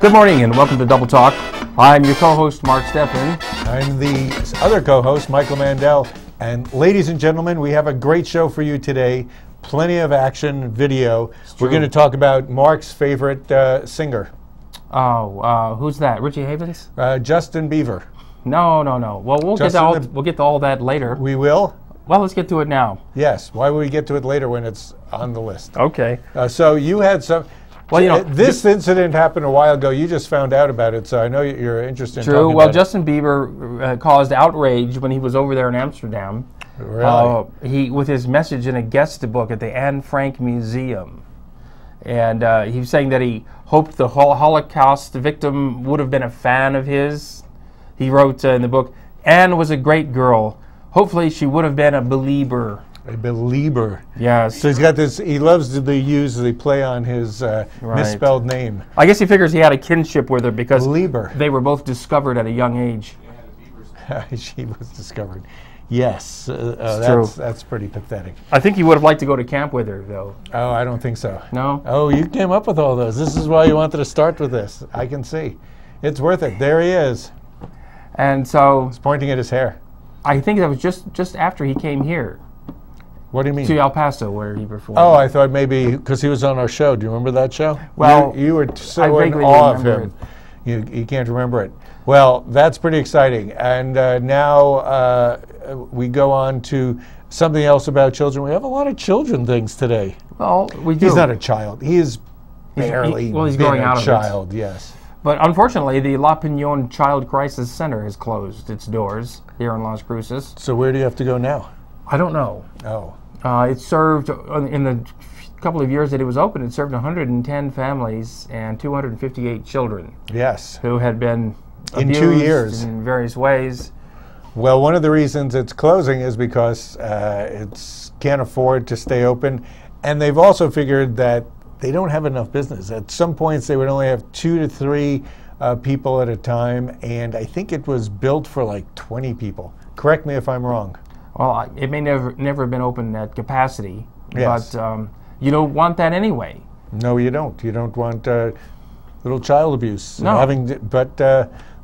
Good morning and welcome to Double Talk. I'm your co-host, Mark Steffen. I'm the other co-host, Michael Mandel. And ladies and gentlemen, we have a great show for you today. Plenty of action, video. We're going to talk about Mark's favorite singer. Oh, who's that? Richie Havens? Justin Bieber. No. Well, we'll get to all that later. We will? Well, let's get to it now. Yes. Why would we get to it later when it's on the list? Okay. So you had some... Well, you know, this incident happened a while ago. You just found out about it, so I know you're interested in talking about it. Well, Justin Bieber caused outrage when he was over there in Amsterdam. Really? With his message in a guest book at the Anne Frank Museum. And he was saying that he hoped the Holocaust victim would have been a fan of his. He wrote in the book, "Anne was a great girl. Hopefully she would have been a belieber." A belieber. Yes. So he's got this, he loves to use the play on his misspelled name. I guess he figures he had a kinship with her because Belieber. They were both discovered at a young age. She was discovered. Yes. That's pretty pathetic. I think he would have liked to go to camp with her, though. Oh, I don't think so. No? Oh, you came up with all those. This is why you wanted to start with this. I can see. It's worth it. There he is. And so... He's pointing at his hair. I think that was just after he came here. What do you mean? To El Paso, where he performed. Oh, I thought maybe because he was on our show. Do you remember that show? Well, you were so in awe of him. You can't remember it. Well, that's pretty exciting. And now we go on to something else about children. We have a lot of children things today. Well, we do. He's not a child. He is barely he's growing out of it. Child, yes. But unfortunately, the La Piñon Child Crisis Center has closed its doors here in Las Cruces. So where do you have to go now? I don't know. Oh. It served, in the couple of years that it was open, it served 110 families and 258 children. Yes. Who had been in abused 2 years. In various ways. Well, one of the reasons it's closing is because it can't afford to stay open. And they've also figured that they don't have enough business. At some points, they would only have 2 to 3 people at a time. And I think it was built for like 20 people. Correct me if I'm wrong. Well, it may never have been open at capacity, yes. But you don't want that anyway. No, you don't. You don't want little child abuse. No. But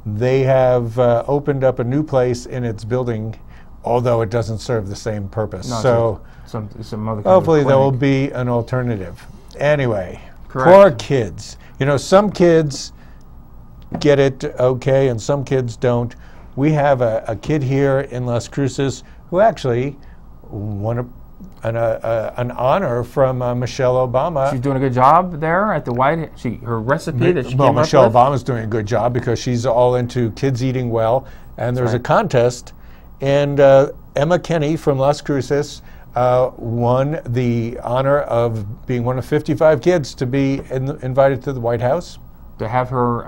they have opened up a new place in its building, although it doesn't serve the same purpose. No, so some other kind hopefully of there will be an alternative. Anyway, correct. Poor kids. You know, some kids get it okay, and some kids don't. We have a kid here in Las Cruces who actually won an honor from Michelle Obama. She's doing a good job there at the White House. Her recipe that she came up with. Well, Michelle Obama's doing a good job because she's all into kids eating well. And there's a contest, and Emma Kenney from Las Cruces won the honor of being one of 55 kids to be invited to the White House. To have her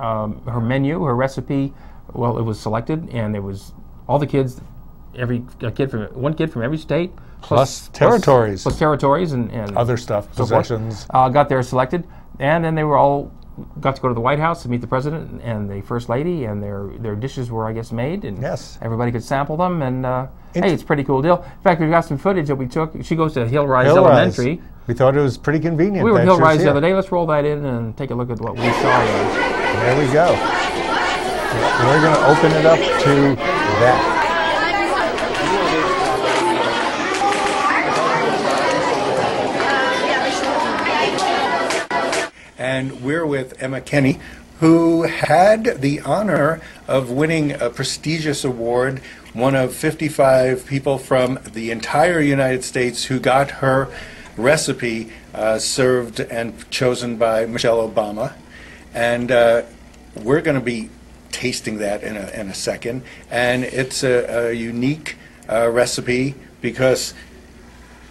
her menu, her recipe, well, it was selected, and it was all the kids. One kid from every state, plus territories, and other stuff, so possessions, got there selected, and then they were all got to go to the White House to meet the president and the first lady, and their dishes were, I guess, made, and yes, everybody could sample them, and hey, it's a pretty cool deal. In fact, we've got some footage that we took. She goes to Hillrise Elementary. We thought it was pretty convenient. We were at Hillrise the other day. Let's roll that in and take a look at what we saw there. There we go. We're going to open it up to that. And we're with Emma Kenney, who had the honor of winning a prestigious award, one of 55 people from the entire United States who got her recipe served and chosen by Michelle Obama. And we're going to be tasting that in a second. And it's a unique recipe because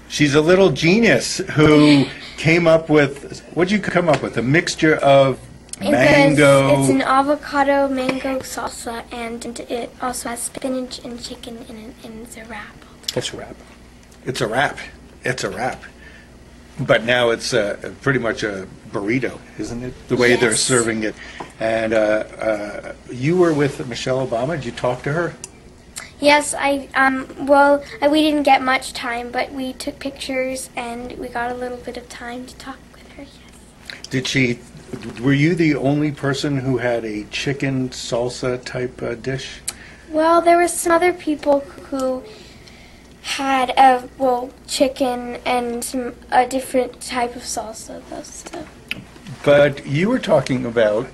she's a little genius who came up with, what'd you come up with? A mixture of mango. It's an avocado mango salsa, and it also has spinach and chicken in it, and it's a wrap. It's a wrap. It's a wrap. It's a wrap. But now it's pretty much a burrito, isn't it? The way yes. they're serving it. And you were with Michelle Obama. Did you talk to her? Yes, we didn't get much time, but we took pictures and we got a little bit of time to talk with her, yes. Did she Were you the only person who had a chicken salsa type dish? Well, there were some other people who had chicken and a different type of salsa, though. So. But you were talking about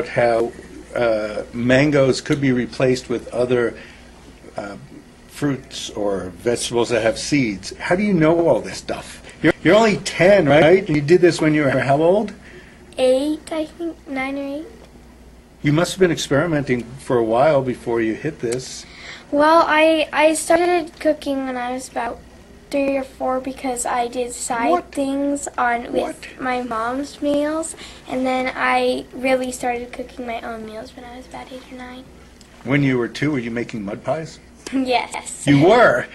how mangoes could be replaced with other fruits or vegetables that have seeds. How do you know all this stuff? You're only 10, right? And you did this when you were how old? 8, I think, 9 or 8. You must have been experimenting for a while before you hit this. Well, I started cooking when I was about 3 or 4 because I did side things with my mom's meals, and then I really started cooking my own meals when I was about 8 or 9. When you were 2, were you making mud pies? Yes. You were?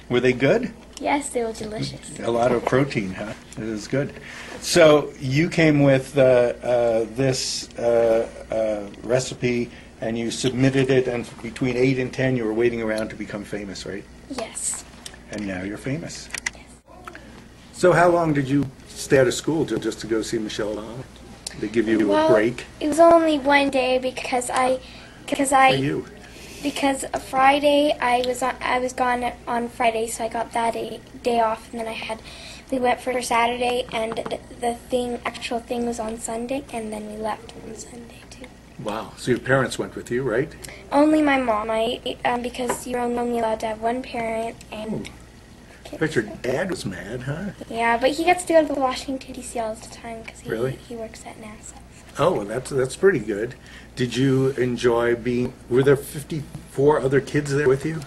Were they good? Yes, they were delicious. A lot of protein, huh? It was good. So you came with this recipe, and you submitted it, and between 8 and 10 you were waiting around to become famous, right? Yes. And now you're famous. Yes. So how long did you stay out of school just to go see Michelle Obama? Did they give you a break? It was only one day because For you? Because Friday I was gone on Friday, so I got that day off, and then we went for Saturday, and the actual thing was on Sunday, and then we left on Sunday too. Wow. So your parents went with you, right? Only my mom, because you're only allowed to have one parent, and But your dad was mad, huh? yeah, but he gets to go to Washington D.C. all the time because he works at NASA. Oh, well, that's pretty good. Did you enjoy were there 54 other kids there with you?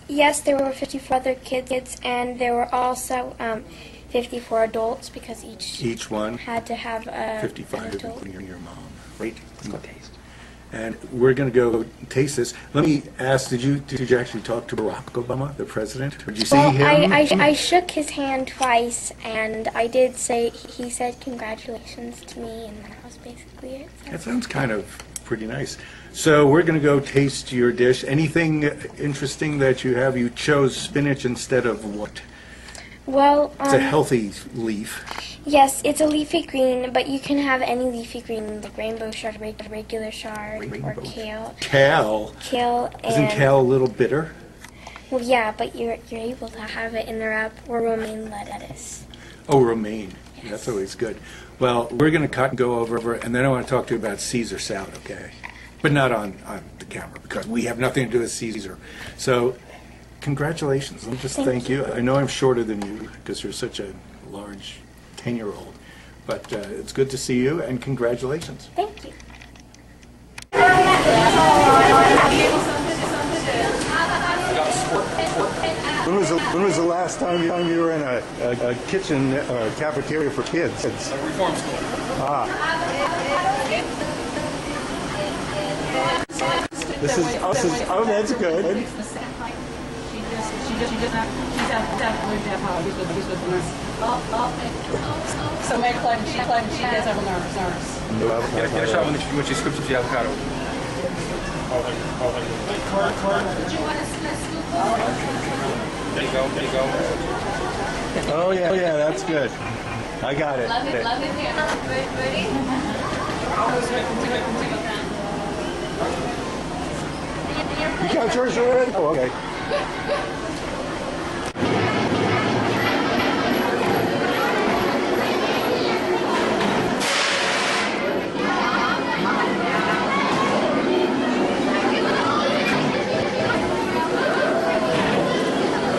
Yes, there were 54 other kids, and there were also 54 adults because each one had to have 55, including your mom. Right? Let's go taste. And we're going to go taste this. Let me ask, did you actually talk to Barack Obama, the president? Did you see him? I shook his hand twice, and I did say, he said congratulations to me, and that was basically it. So. That sounds kind of pretty nice. So we're going to go taste your dish. Anything interesting that you have? You chose spinach instead of what? Well, it's a healthy leaf. Yes, it's a leafy green, but you can have any leafy green, like rainbow chard, regular chard, or kale. Kale. Isn't kale a little bitter? Well, yeah, but you're able to have it in the wrap, or romaine lettuce. Oh, romaine. Yes. That's always good. Well, we're going to cut and go over, and then I want to talk to you about Caesar salad, okay? But not on the camera, because we have nothing to do with Caesar. So, congratulations. Let me just thank you. I know I'm shorter than you, because you're such a large 10-year-old. But it's good to see you, and congratulations. Thank you. When was the last time you were in a kitchen or cafeteria for kids? A reform school. This is oh, that's good. She just so Meg claimed she does have a nurse. Get a shot when she scoops up the avocado. There you go. Oh yeah, that's good. I got it. Love it. Ready? You got yours already? Oh, okay.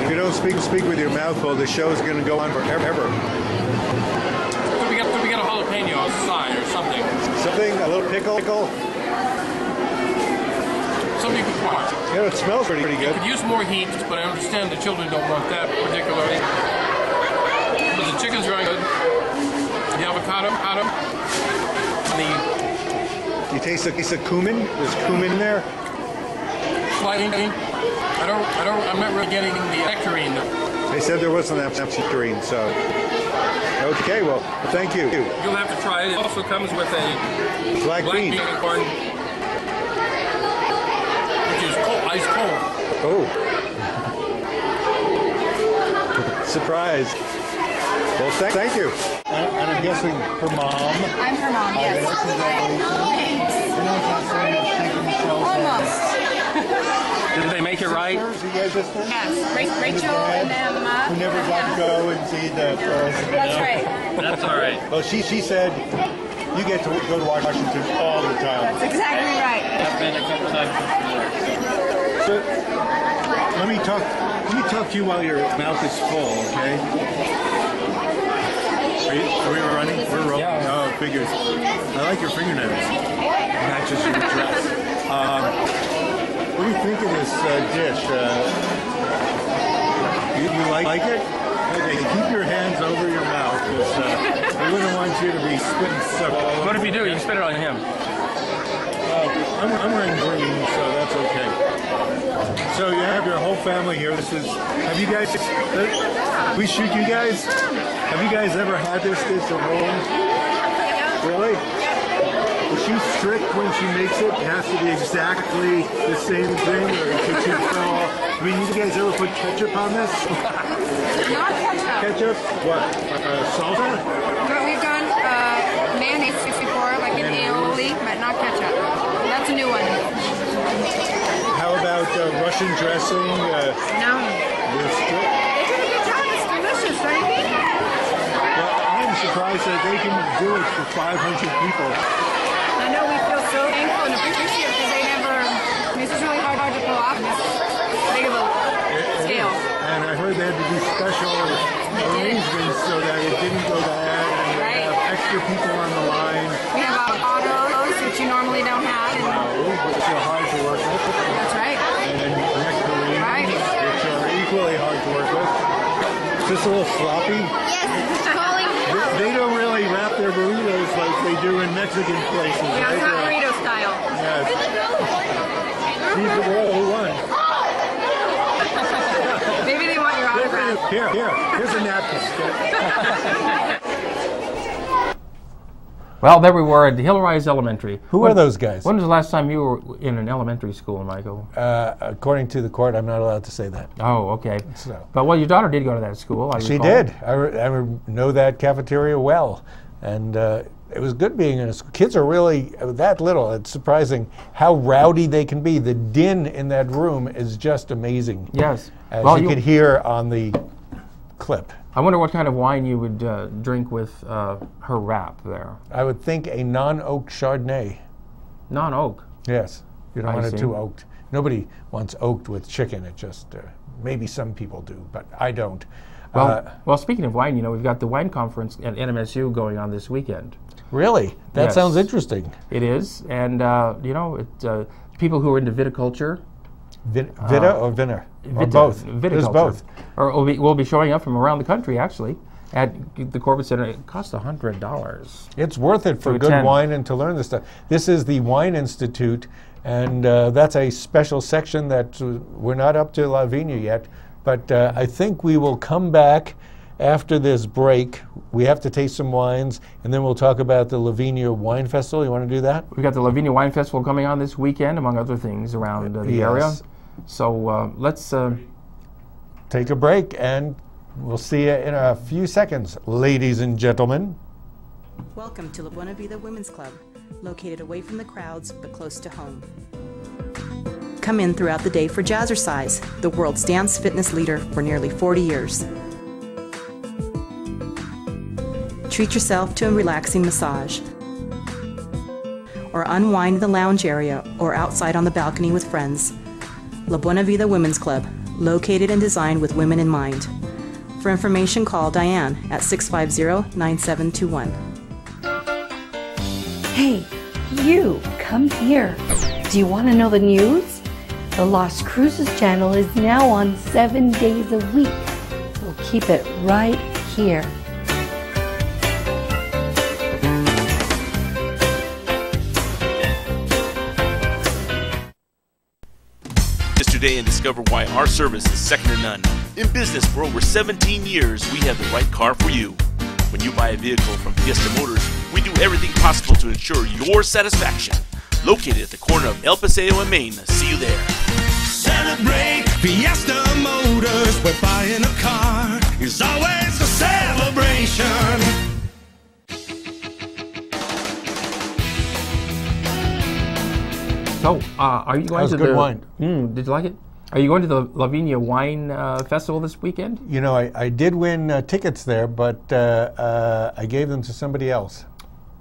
If you don't speak with your mouth full, the show is going to go on forever. Could we get a jalapeno outside or something? Something, a little pickle. Something you could watch. Yeah, it smells pretty You good. could use more heat, but I understand the children don't want that particularly. But the chicken's very good. The avocado, You taste a piece of cumin? There's cumin in there? slightly. I'm not really getting the nectarine. They said there wasn't that nectarine, so. Okay, well, thank you. You'll have to try it. It also comes with a Black bean. bean corn, which is cold, ice cold. Oh. Surprise. Well, thank you. And I'm guessing her mom. I'm her mom, yes. Almost. Did they make it right? Yes, Rachel and Emma. Who never got to go and see the falls. That's right. That's all right. Well, she said you get to go to Washington all the time. That's exactly right. I've been a couple times before. So let me talk to you while your mouth is full, okay? Are we running? We're rolling. Yeah. Oh, figures. I like your fingernails. Matches your dress. What do you think of this dish? You like it? Okay, keep your hands over your mouth because we wouldn't want you to be spitting stuff all over. What if you do? You spit it on him. I'm wearing green, so that's okay. So you have your whole family here. Have you guys, we shoot you guys? Have you guys ever had this dish at home? Really? Is she strict when she makes it? It has to be exactly the same thing? Or could she throw I mean, you guys ever put ketchup on this? Not ketchup. Ketchup? What? Salsa? But we've done mayonnaise before, like an aioli, but not ketchup. That's a new one. How about Russian dressing? No. You're strict? They did a good job. It's delicious, don't you think? Well, I'm surprised that they can do it for 500 people. I know we feel so thankful and appreciative because they never, this is really hard to pull off this big of a scale. And I heard they had to do special arrangements so that it didn't go bad and they have extra people on the line. We have avocados, which you normally don't have. Which are hard to work with. That's right. And nectarines, which are equally hard to work with. It's just a little sloppy. Yes, They don't really wrap their burritos like they do in Mexican places. yeah, it's not burrito style. Yes. She's the roll who won. Maybe they want your autograph. Here's a napkin. Well, there we were at Hill Rise Elementary. Who are those guys? When was the last time you were in an elementary school, Michael? According to the court, I'm not allowed to say that. Oh, okay. So. But, well, your daughter did go to that school, I She recall. did. I know that cafeteria well. And it was good being in a school. Kids are really that little. It's surprising how rowdy they can be. The din in that room is just amazing. Yes. As Well, you could hear on the clip. I wonder what kind of wine you would drink with her wrap there. I would think a non-oak Chardonnay. Non-oak. Yes. You don't I want it see. too oaked. Nobody wants oaked with chicken. It just, maybe some people do, but I don't. Well, speaking of wine, you know, we've got the wine conference at NMSU going on this weekend. Really? That Yes. sounds interesting. It is, and you know, people who are into viticulture. Vita or Viner? Or Vita- both? Viticulture. There's both. Or will be showing up from around the country, actually, at the Corbett Center. It costs $100. It's worth it for To good attend. wine and to learn this stuff. This is the Wine Institute, and that's a special section that we're not up to La Vigna yet, but I think we will come back after this break. We have to taste some wines, and then we'll talk about the La Vigna Wine Festival. You want to do that? We've got the La Vigna Wine Festival coming on this weekend, among other things, around the area. Yes. So let's... Take a break, and we'll see you in a few seconds, ladies and gentlemen. Welcome to La Buena Vida Women's Club, located away from the crowds but close to home. Come in throughout the day for Jazzercise, the world's dance fitness leader for nearly 40 years. Treat yourself to a relaxing massage, or unwind in the lounge area or outside on the balcony with friends. La Buena Vida Women's Club, located and designed with women in mind. For information, call Diane at 650-9721. Hey, you, come here. Do you want to know the news? The Lost Cruises channel is now on 7 days a week. So keep it right here. Today and discover why our service is second to none. In business for over 17 years, we have the right car for you. When you buy a vehicle from Fiesta Motors, we do everything possible to ensure your satisfaction. Located at the corner of El Paseo and Main. See you there. Celebrate Fiesta Motors. We're buying a car. It's always a celebration. So, are you going was to good the wine. Did you like it? Are you going to the Lavinia Wine Festival this weekend? You know, I did win tickets there, but I gave them to somebody else.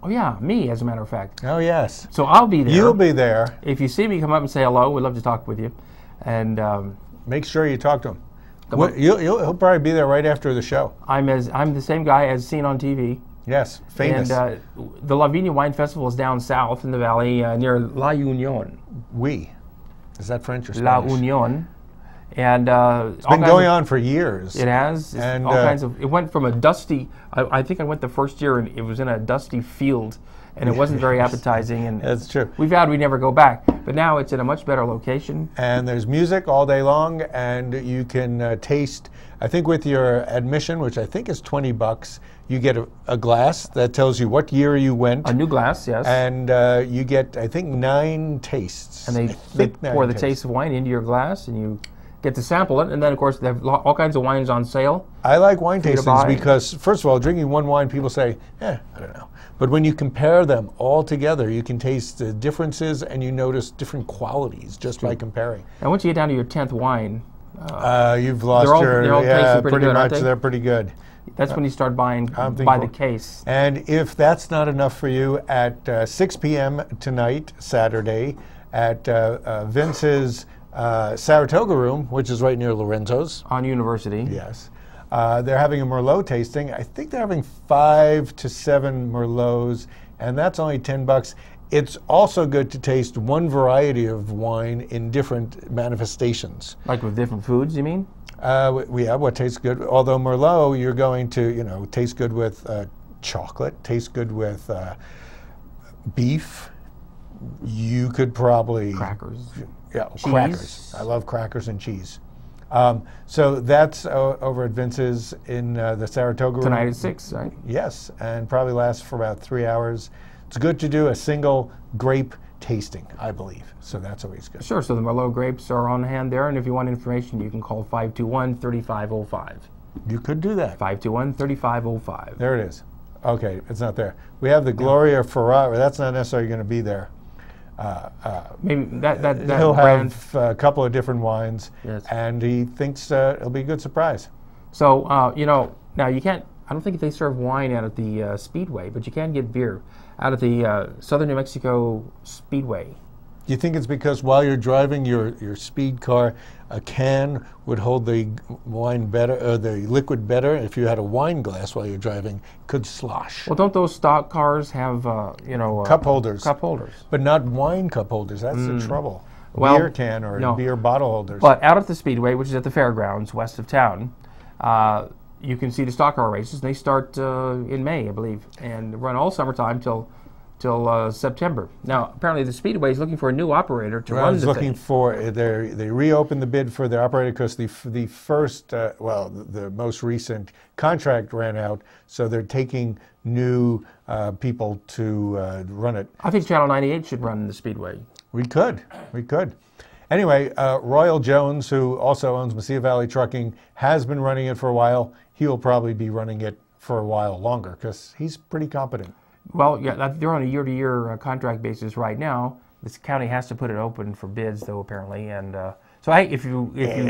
Oh yeah, me, as a matter of fact. Oh yes. So I'll be there. You'll be there. If you see me, come up and say hello. We'd love to talk with you. And make sure you talk to him. He'll probably be there right after the show. I'm the same guy as seen on TV. Yes, famous. And the Lavinia Wine Festival is down south in the valley near La Union. Oui. Is that French or La Spanish? Union. And it's been going on for years. It has. And all kinds of. It went from a dusty. I think I went the first year, and it was in a dusty field, and it wasn't very appetizing. And that's true. We vowed we'd never go back, but now it's in a much better location. And there's music all day long, and you can taste. I think with your admission, which I think is $20, you get a glass that tells you what year you went. A new glass, yes. And you get, I think, 9 tastes. And they pour the taste of wine into your glass, and you get to sample it. And then, of course, they have all kinds of wines on sale. I like wine tastings because, first of all, drinking one wine, people say, I don't know. But when you compare them all together, you can taste the differences, and you notice different qualities just by comparing. And once you get down to your 10th wine, you've lost they're all tasting pretty good, much. aren't they? They're pretty good. That's when you start buying by the case. And if that's not enough for you, at 6 p.m. tonight, Saturday, at Vince's Saratoga Room, which is right near Lorenzo's. On University. Yes. They're having a Merlot tasting. I think they're having 5 to 7 Merlots, and that's only $10. It's also good to taste one variety of wine in different manifestations. Like with different foods, you mean? We have what tastes good. Although Merlot, you're going to, taste good with chocolate, taste good with beef. You could probably crackers. Yeah, cheese. Crackers. I love crackers and cheese. So that's over at Vince's in the Saratoga Room. Tonight at 6, right? Yes, and probably lasts for about 3 hours. It's good to do a single grape tasting, I believe. So that's always good. Sure, so the Merlot grapes are on hand there, and if you want information, you can call 521-3505. You could do that. 521-3505. There it is. Okay, it's not there. We have the Gloria Ferrara. That's not necessarily going to be there. Maybe that he'll brand have a couple of different wines, yes. And he thinks it'll be a good surprise. So, now you can't, I don't think they serve wine out at the Speedway, but you can get beer out at the Southern New Mexico Speedway. Do you think it's because while you're driving your speed car, a can would hold the wine better, or the liquid better? If you had a wine glass while you're driving, it could slosh. Well, don't those stock cars have, cup holders? Cup holders. But not wine cup holders. That's the trouble. Well, beer can or beer bottle holders. But out at the Speedway, which is at the fairgrounds west of town, you can see the stock car races. They start in May, I believe, and run all summertime till September. Now, apparently the Speedway is looking for a new operator to run the thing. Looking for, they reopened the bid for the operator because the first, the most recent contract ran out, so they're taking new people to run it. I think Channel 98 should run the Speedway. We could. Anyway, Royal Jones, who also owns Mesilla Valley Trucking, has been running it for a while. He will probably be running it for a while longer because he's pretty competent. Well, yeah, they're on a year-to-year contract basis right now. This county has to put it open for bids, though, apparently. And so, hey, if you want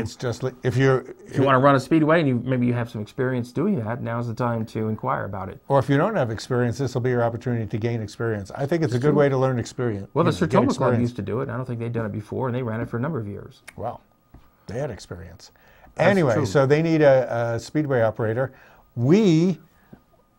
to run a speedway and maybe you have some experience doing that, now's the time to inquire about it. Or if you don't have experience, this will be your opportunity to gain experience. I think it's a good way to learn experience. Well, the Sertoma Club used to do it. I don't think they'd done it before, and they ran it for a number of years. Well, they had experience. Anyway, so they need a speedway operator. We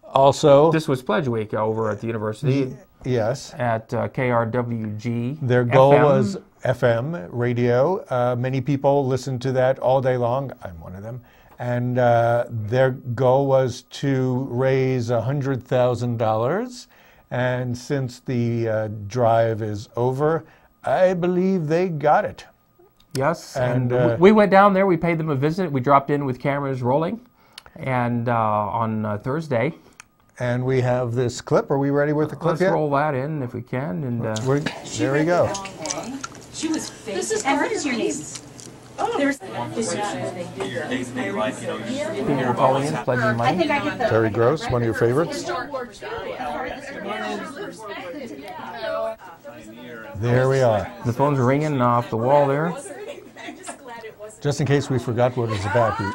also... This was Pledge Week over at the university. Yes. At KRWG-FM. Their goal was FM, radio. Many people listen to that all day long. I'm one of them. And their goal was to raise $100,000. And since the drive is over, I believe they got it. Yes, and we went down there. We paid them a visit. We dropped in with cameras rolling, and on Thursday. And we have this clip. Are we ready with the clip yet? Let's roll that in if we can. And there we go. She was fake. This is what is your name? Oh, there's day-to-day life, Peter Napoleon, pledging money. Terry Gross, one of your favorites. Pioneer There we are. The phone's ringing off the wall there. Just in case we forgot what it was about, we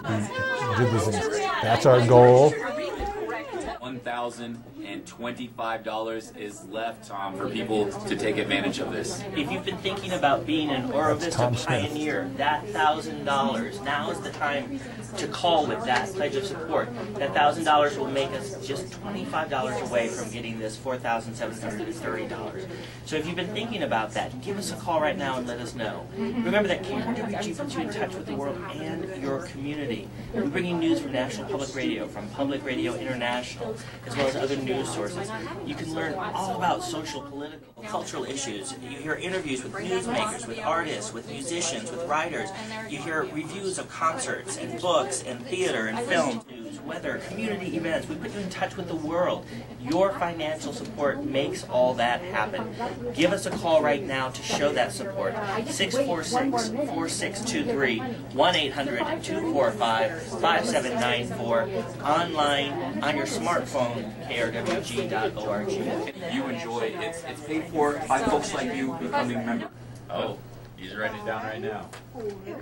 did these things. That's our goal. $1,025 is left, Tom, for people to take advantage of this. If you've been thinking about being an Oro Vista pioneer, that $1,000, now is the time to call with that pledge of support. That $1,000 will make us just $25 away from getting this $4,730. So if you've been thinking about that, give us a call right now and let us know. Remember that KRWG puts you in touch with the world and your community. We're bringing news from National Public Radio, from Public Radio International, as well as other news sources. You can learn all about social, political, cultural issues. You hear interviews with newsmakers, with artists, with musicians, with writers. You hear reviews of concerts and books and theater and film, news, weather, community events. We put you in touch with the world. Your financial support makes all that happen. Give us a call right now to show that support. 646-4623, 1-800-245-5794, online, on your smartphone, krwg.org. You enjoy it. It's paid for by folks like you becoming members. Oh, he's writing it down right now.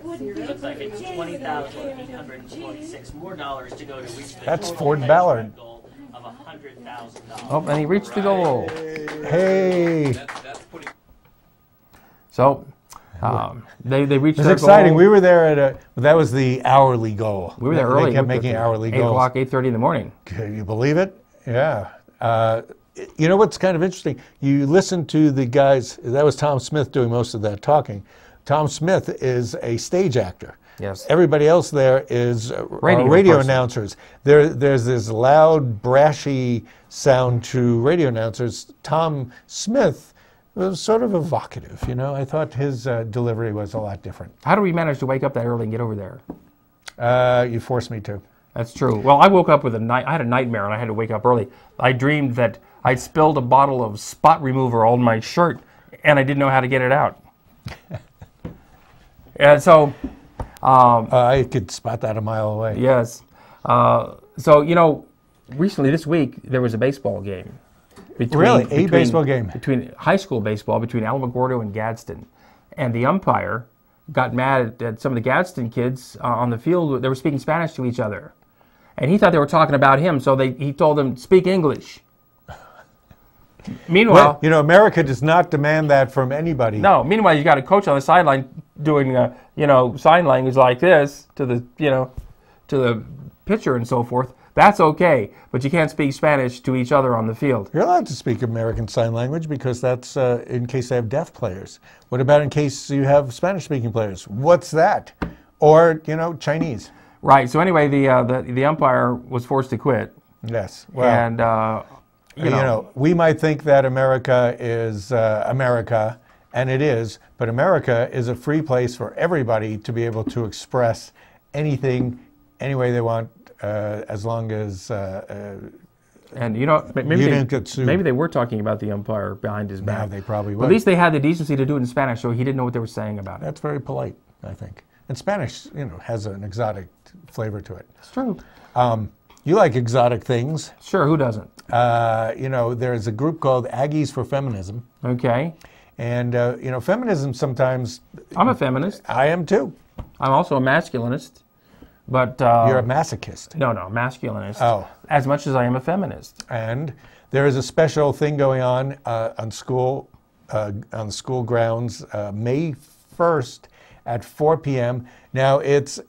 Looks like it's $20,826 more dollars to go to reach the That's Ford Ballard. goal of $100,000. Oh, and he reached the goal. Hey. So, they reached It was their exciting. goal. We were there that was the hourly goal. We were there early. They kept making hourly 8 goals. o'clock, 8:30 in the morning. Can you believe it? Yeah. You know what's kind of interesting? You listen to the guys, that was Tom Smith doing most of that talking. Tom Smith is a stage actor. Yes. Everybody else there is Radio person. announcers. There's this loud, brashy sound to radio announcers. Tom Smith was sort of evocative, you know. I thought his delivery was a lot different. How do we manage to wake up that early and get over there? You forced me to. That's true. Well, I woke up with I had a nightmare and I had to wake up early. I dreamed that I spilled a bottle of spot remover on my shirt and I didn't know how to get it out. And so... I could spot that a mile away. Yes. So, you know, recently this week there was a baseball game. Baseball game? Between high school baseball, between Alamogordo and Gadsden. And the umpire got mad at some of the Gadsden kids on the field. They were speaking Spanish to each other. And he thought they were talking about him, so he told them, speak English. Meanwhile... Well, you know, America does not demand that from anybody. No, meanwhile, you got a coach on the sideline doing, sign language like this to the pitcher and so forth. That's okay, but you can't speak Spanish to each other on the field. You're allowed to speak American Sign Language because that's in case they have deaf players. What about in case you have Spanish-speaking players? What's that? Or, Chinese. Right. So anyway, the umpire was forced to quit. Yes. Well, and we might think that America is America, and it is, but America is a free place for everybody to be able to express anything, any way they want, as long as maybe you didn't get sued. Maybe they were talking about the umpire behind his back. No, they probably would. would. At least they had the decency to do it in Spanish, so he didn't know what they were saying about it. That's very polite, I think. And Spanish, has an exotic flavor to it. It's true. You like exotic things. Sure, who doesn't? There's a group called Aggies for Feminism. Okay. And, feminism sometimes... I'm a feminist. I am too. I'm also a masculinist. But you're a masochist. No, masculinist. Oh. As much as I am a feminist. And there is a special thing going on school grounds May 1st at 4 p.m. Now, it's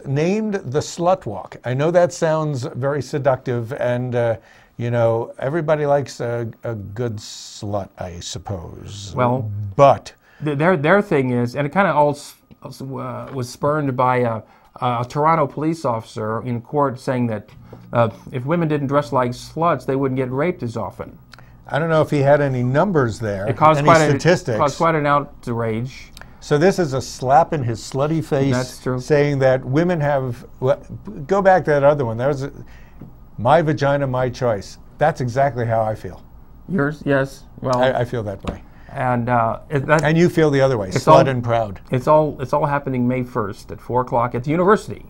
named the Slut Walk. I know that sounds very seductive, and, everybody likes a good slut, I suppose. Well, but their thing is, and it kind of all was spurned by a Toronto police officer in court saying that if women didn't dress like sluts, they wouldn't get raped as often. I don't know if he had any numbers there, it caused any statistics. It caused quite an outrage. So this is a slap in his slutty face. That's true. Saying that women have... Well, go back to that other one. That was my vagina, my choice. That's exactly how I feel. Yours? Yes. Well, I feel that way. And and you feel the other way, slut and proud. It's all happening May 1st at 4 o'clock at the university.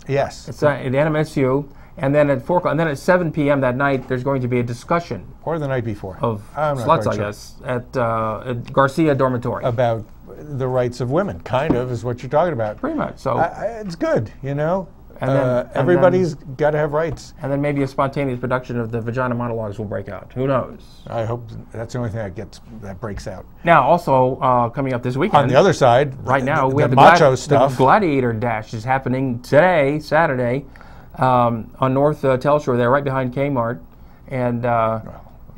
Yes. It's at NMSU, And then at 4 o'clock, and then at 7 p.m. that night, there's going to be a discussion. Or the night before. Of I'm not sluts, quite I sure. guess, at Garcia Dormitory. About the rights of women, kind of, is what you're talking about. Pretty much. So it's good, you know. And everybody's got to have rights. And then maybe a spontaneous production of the Vagina Monologues will break out. Who knows? I hope that's the only thing that breaks out. Now, also coming up this weekend. On the other side, right now we have macho stuff. The Gladiator Dash is happening today, Saturday, on North Telshore. There, right behind Kmart, and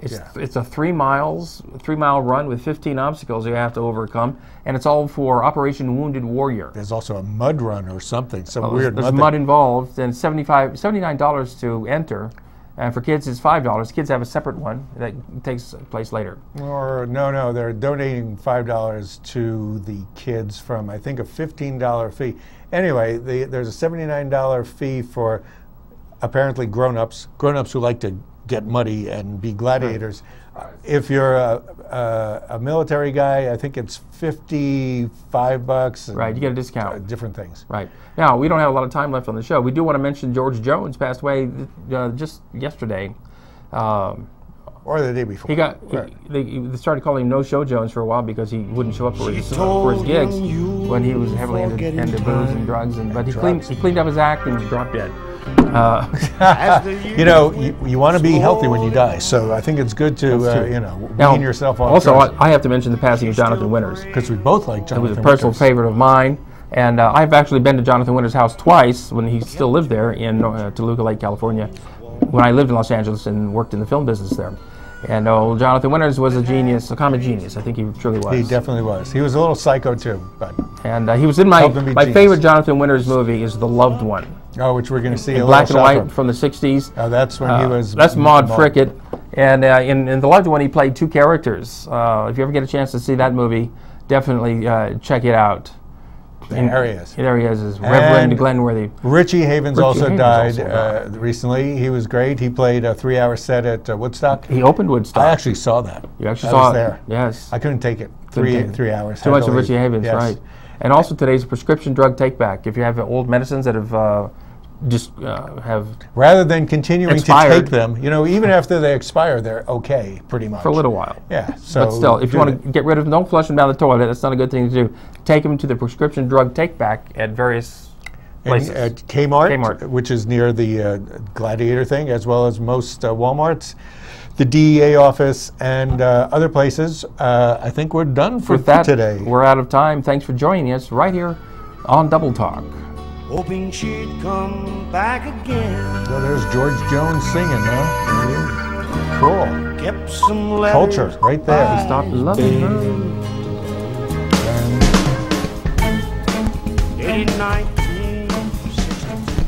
it's a 3 mile run with 15 obstacles you have to overcome, and it's all for Operation Wounded Warrior. There's also a mud run or something, weird. There's mud involved, and $79 to enter. And for kids, it's $5. Kids have a separate one that takes place later. Or no, they're donating $5 to the kids from, I think, a $15 fee. Anyway, there's a $79 fee for apparently grown-ups who like to get muddy and be gladiators. If you're a military guy, I think it's $55. Right, you get a discount. Different things. Right. Now, we don't have a lot of time left on the show. We do want to mention George Jones passed away just yesterday. Or the day before. They started calling him No Show Jones for a while because he wouldn't show up for his gigs when he was heavily into booze and drugs. But he cleaned up his act and dropped dead. You know, you want to be healthy when you die, so I think it's good to wean yourself off. Also, I have to mention the passing of Jonathan Winters, because we both like Jonathan Winters. It was a personal favorite of mine, and I've actually been to Jonathan Winters' house twice when he still lived there in Toluca Lake, California, when I lived in Los Angeles and worked in the film business there. And Jonathan Winters was a genius, a comic genius. I think he truly was. He definitely was. He was a little psycho too, but. And he was in my favorite Jonathan Winters movie is The Loved One. Oh, which we're going to see in black and white from the '60s. Oh, that's when he was. That's Maude Frickett, and in The Loved One he played two characters. If you ever get a chance to see that movie, definitely check it out. There he is. There he is Reverend Glenworthy. Richie Havens also died recently. He was great. He played a 3-hour set at Woodstock. He opened Woodstock. I actually saw that. You actually saw it? There. Yes. I couldn't take it. Three hours. Too much of Richie Havens, right. And also today's prescription drug take-back. If you have old medicines that have have rather than continuing expired, to take them, even after they expire, they're okay, pretty much. For a little while. Yeah. So but still, if you want to get rid of them, don't flush them down the toilet. That's not a good thing to do. Take them to the prescription drug take-back at various places. At Kmart, which is near the Gladiator thing, as well as most Walmarts, the DEA office, and other places. I think we're done for today. We're out of time. Thanks for joining us right here on Double Talk. Hoping she'd come back again. So there's George Jones singing, huh? Cool. Kept some culture right there. He stopped loving her. In 1962.